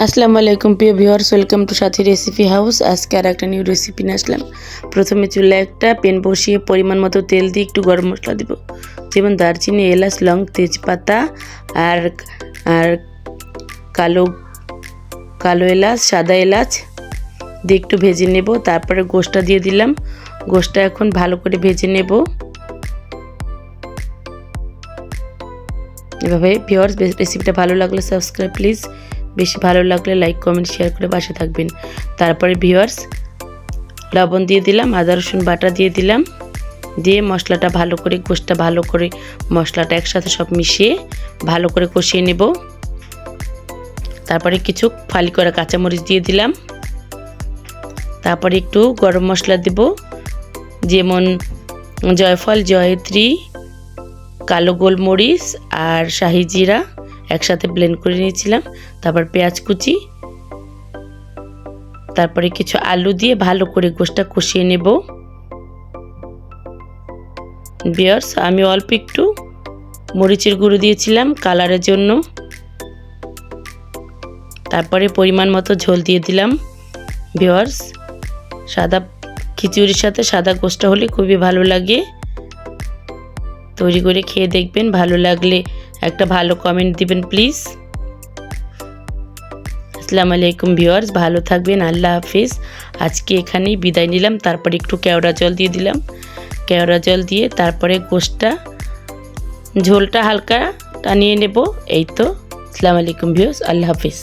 আসসালামু আলাইকুম প্রিয় viewers, welcome to Sathi recipe house. আজকে আর একটা নিউ রেসিপি নিয়ে আসলাম। প্রথমে চুলায় একটা প্যান বসিয়ে পরিমাণ মতো তেল দিয়ে একটু গরম মশলা দেব, যেমন দারচিনি, এলাচ, লং, তেজপাতা আর আর কালো কালো এলাচ, সাদা এলাচ দিয়ে একটু ভেজে নেব। তারপরে গোশটা দিয়ে দিলাম। গোশটা এখন ভালো করে ভেজে নেব। এভাবে ভিউয়ার্স, রেসিপিটা ভালো লাগলে সাবস্ক্রাইব প্লিজ, বেশি ভালো লাগলে লাইক কমেন্ট শেয়ার করে পাশে থাকবেন। তারপরে ভিউয়ার্স, লবণ দিয়ে দিলাম, আদা রসুন বাটা দিয়ে দিলাম, দিয়ে মশলাটা ভালো করে, গোশটা ভালো করে মশলাটা একসাথে সব মিশিয়ে ভালো করে কষিয়ে নেব। তারপরে কিছু ফালি করা কাঁচামরিচ দিয়ে দিলাম। তারপরে একটু গরম মশলা দেব, যেমন জয়ফল, জয়ত্রী, কালো গোলমরিচ আর শাহি জিরা একসাথে ব্লেন্ড করে নিয়েছিলাম। তারপর পেঁয়াজ কুচি, তারপরে কিছু আলু দিয়ে ভালো করে গোশটা কষিয়ে নেব। ভিউয়ার্স, আমি অল্প একটু মরিচের গুঁড়ো দিয়েছিলাম কালারের জন্য। তারপরে পরিমাণ মতো ঝোল দিয়ে দিলাম। ভিউয়ার্স, সাদা খিচুড়ির সাথে সাদা গোশটা হলে খুবই ভালো লাগে। তৈরি করে খেয়ে দেখবেন, ভালো লাগলে একটা ভালো কমেন্ট দিবেন প্লিজ। আসসালামু আলাইকুম ভিউয়ার্স, ভালো থাকবেন, আল্লাহ হাফিজ। আজকে এখানেই বিদায় নিলাম। তারপরে একটু কেওড়া জল দিয়ে দিলাম। কেওড়া জল দিয়ে তারপরে গোশটা, ঝোলটা হালকা টানিয়ে নেব। এই তো। আসসালামু আলাইকুম ভিউয়ার্স, আল্লাহ হাফিজ।